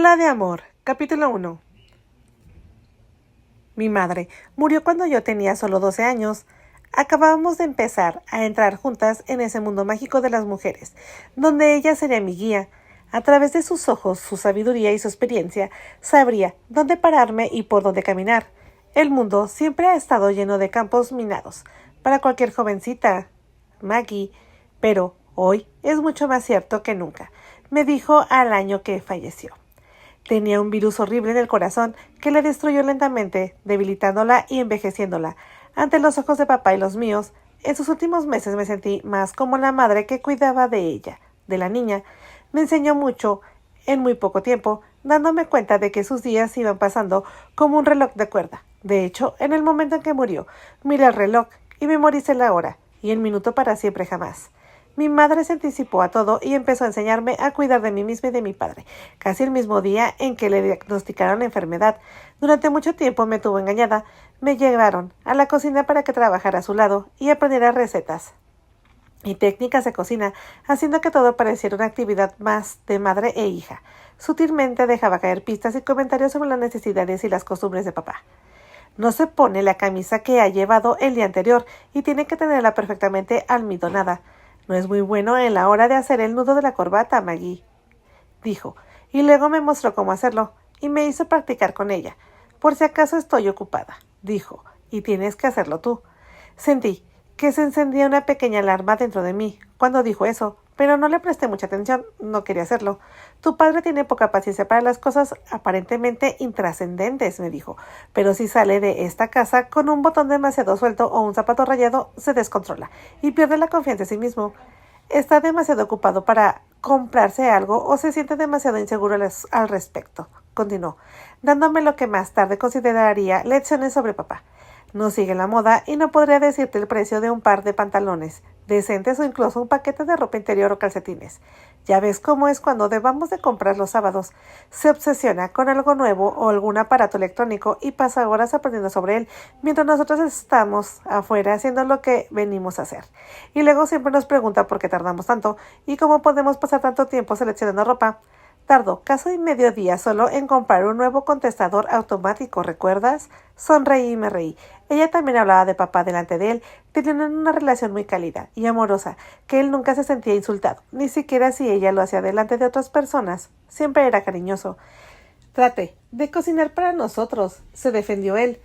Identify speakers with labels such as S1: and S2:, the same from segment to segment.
S1: Ola de amor, capítulo 1. Mi madre murió cuando yo tenía solo 12 años. Acabábamos de empezar a entrar juntas en ese mundo mágico de las mujeres, donde ella sería mi guía. A través de sus ojos, su sabiduría y su experiencia, sabría dónde pararme y por dónde caminar. El mundo siempre ha estado lleno de campos minados, para cualquier jovencita, Maggie, pero hoy es mucho más cierto que nunca, me dijo al año que falleció. Tenía un virus horrible en el corazón que le destruyó lentamente, debilitándola y envejeciéndola. Ante los ojos de papá y los míos, en sus últimos meses me sentí más como la madre que cuidaba de ella, de la niña. Me enseñó mucho en muy poco tiempo, dándome cuenta de que sus días iban pasando como un reloj de cuerda. De hecho, en el momento en que murió, miré el reloj y memoricé la hora y el minuto para siempre jamás. Mi madre se anticipó a todo y empezó a enseñarme a cuidar de mí misma y de mi padre, casi el mismo día en que le diagnosticaron la enfermedad. Durante mucho tiempo me tuvo engañada. Me llevaron a la cocina para que trabajara a su lado y aprendiera recetas y técnicas de cocina, haciendo que todo pareciera una actividad más de madre e hija. Sutilmente dejaba caer pistas y comentarios sobre las necesidades y las costumbres de papá. No se pone la camisa que ha llevado el día anterior y tiene que tenerla perfectamente almidonada. No es muy bueno en la hora de hacer el nudo de la corbata, Maggie, dijo, y luego me mostró cómo hacerlo, y me hizo practicar con ella. Por si acaso estoy ocupada, dijo, y tienes que hacerlo tú. Sentí que se encendía una pequeña alarma dentro de mí cuando dijo eso, pero no le presté mucha atención, no quería hacerlo. Tu padre tiene poca paciencia para las cosas aparentemente intrascendentes, me dijo, pero si sale de esta casa con un botón demasiado suelto o un zapato rayado, se descontrola y pierde la confianza en sí mismo. Está demasiado ocupado para comprarse algo o se siente demasiado inseguro al respecto, continuó, dándome lo que más tarde consideraría lecciones sobre papá. No sigue la moda y no podría decirte el precio de un par de pantalones decentes o incluso un paquete de ropa interior o calcetines. Ya ves cómo es cuando debamos de comprar los sábados. Se obsesiona con algo nuevo o algún aparato electrónico y pasa horas aprendiendo sobre él, mientras nosotros estamos afuera haciendo lo que venimos a hacer. Y luego siempre nos pregunta por qué tardamos tanto y cómo podemos pasar tanto tiempo seleccionando ropa. Tardó casi medio día solo en comprar un nuevo contestador automático, ¿recuerdas? Sonreí y me reí. Ella también hablaba de papá delante de él, tenían una relación muy cálida y amorosa, que él nunca se sentía insultado, ni siquiera si ella lo hacía delante de otras personas. Siempre era cariñoso. Traté de cocinar para nosotros, se defendió él,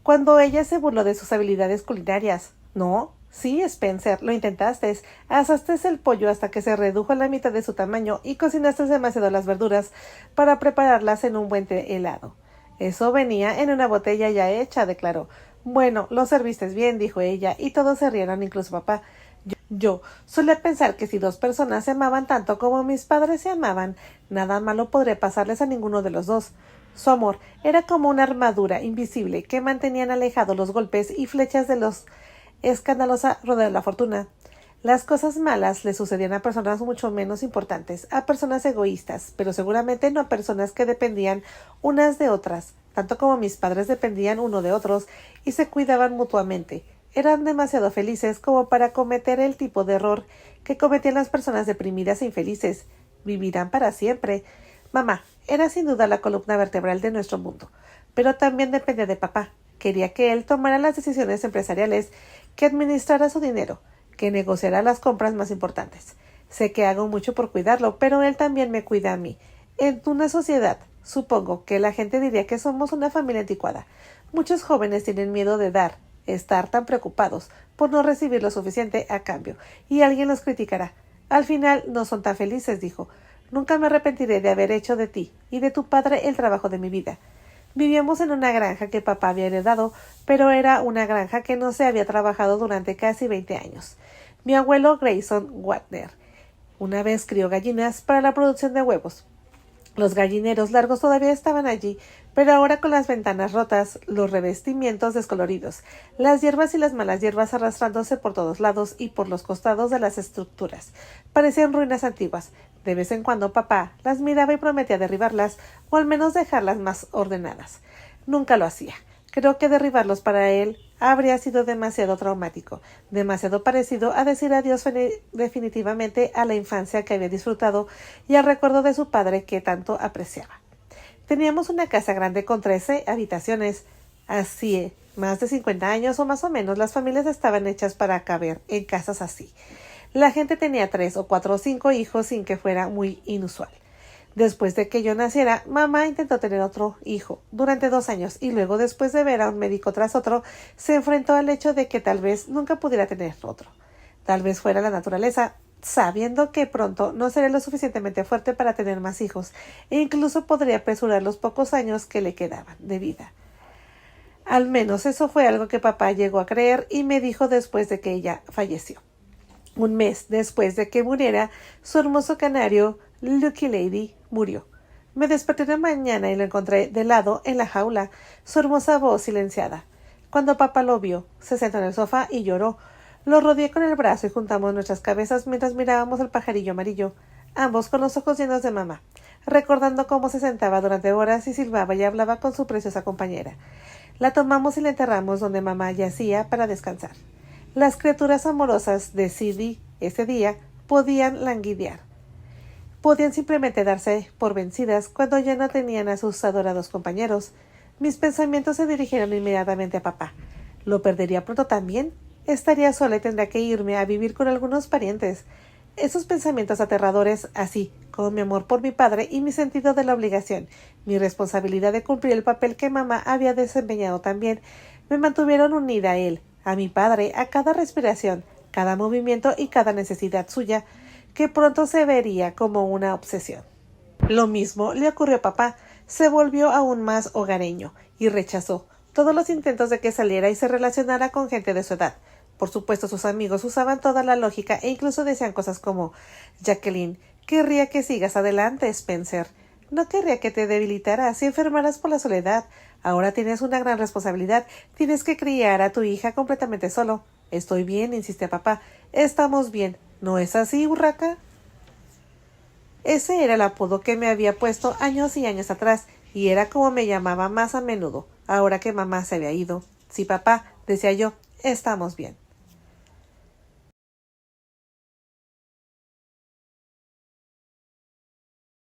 S1: cuando ella se burló de sus habilidades culinarias. No. Sí, Spencer, lo intentaste. Asaste el pollo hasta que se redujo a la mitad de su tamaño y cocinaste demasiado las verduras para prepararlas en un buen helado. Eso venía en una botella ya hecha, declaró. Bueno, lo serviste bien, dijo ella, y todos se rieron, incluso papá. Yo solía pensar que si dos personas se amaban tanto como mis padres se amaban, nada malo podría pasarles a ninguno de los dos. Su amor era como una armadura invisible que mantenían alejados los golpes y flechas de los escandalosa rodea de la fortuna. Las cosas malas le sucedían a personas mucho menos importantes, a personas egoístas, pero seguramente no a personas que dependían unas de otras, tanto como mis padres dependían uno de otros y se cuidaban mutuamente. Eran demasiado felices como para cometer el tipo de error que cometían las personas deprimidas e infelices. Vivirán para siempre. Mamá era sin duda la columna vertebral de nuestro mundo, pero también dependía de papá. Quería que él tomara las decisiones empresariales, que administrara su dinero, que negociara las compras más importantes. Sé que hago mucho por cuidarlo, pero él también me cuida a mí. En una sociedad, supongo que la gente diría que somos una familia anticuada. Muchos jóvenes tienen miedo de estar tan preocupados por no recibir lo suficiente a cambio, y alguien los criticará. Al final no son tan felices, dijo. Nunca me arrepentiré de haber hecho de ti y de tu padre el trabajo de mi vida. Vivíamos en una granja que papá había heredado, pero era una granja que no se había trabajado durante casi 20 años. Mi abuelo Grayson Wagner una vez crió gallinas para la producción de huevos. Los gallineros largos todavía estaban allí, pero ahora con las ventanas rotas, los revestimientos descoloridos, las hierbas y las malas hierbas arrastrándose por todos lados y por los costados de las estructuras. Parecían ruinas antiguas. De vez en cuando papá las miraba y prometía derribarlas, o al menos dejarlas más ordenadas. Nunca lo hacía. Creo que derribarlos para él habría sido demasiado traumático, demasiado parecido a decir adiós definitivamente a la infancia que había disfrutado y al recuerdo de su padre que tanto apreciaba. Teníamos una casa grande con 13 habitaciones. Así, más de 50 años o más o menos, las familias estaban hechas para caber en casas así. La gente tenía 3 o 4 o 5 hijos sin que fuera muy inusual. Después de que yo naciera, mamá intentó tener otro hijo durante 2 años y luego, después de ver a un médico tras otro, se enfrentó al hecho de que tal vez nunca pudiera tener otro. Tal vez fuera la naturaleza, sabiendo que pronto no sería lo suficientemente fuerte para tener más hijos e incluso podría apresurar los pocos años que le quedaban de vida. Al menos eso fue algo que papá llegó a creer y me dijo después de que ella falleció. Un mes después de que muriera, su hermoso canario, Lucky Lady, murió. Me desperté una mañana y lo encontré de lado en la jaula, su hermosa voz silenciada. Cuando papá lo vio, se sentó en el sofá y lloró. Lo rodeé con el brazo y juntamos nuestras cabezas mientras mirábamos al pajarillo amarillo, ambos con los ojos llenos de mamá, recordando cómo se sentaba durante horas y silbaba y hablaba con su preciosa compañera. La tomamos y la enterramos donde mamá yacía para descansar. Las criaturas amorosas de Sidney ese día podían languidear. Podían simplemente darse por vencidas cuando ya no tenían a sus adorados compañeros. Mis pensamientos se dirigieron inmediatamente a papá. ¿Lo perdería pronto también? Estaría sola y tendría que irme a vivir con algunos parientes. Esos pensamientos aterradores, así como mi amor por mi padre y mi sentido de la obligación, mi responsabilidad de cumplir el papel que mamá había desempeñado también, me mantuvieron unida a él, a mi padre, a cada respiración, cada movimiento y cada necesidad suya, que pronto se vería como una obsesión. Lo mismo le ocurrió a papá. Se volvió aún más hogareño y rechazó todos los intentos de que saliera y se relacionara con gente de su edad. Por supuesto, sus amigos usaban toda la lógica e incluso decían cosas como: Jacqueline, querría que sigas adelante, Spencer. No querría que te debilitaras y enfermaras por la soledad. Ahora tienes una gran responsabilidad. Tienes que criar a tu hija completamente solo. Estoy bien, insiste papá. Estamos bien. ¿No es así, Urraca? Ese era el apodo que me había puesto años y años atrás, y era como me llamaba más a menudo, ahora que mamá se había ido. Sí, papá, decía yo, estamos bien.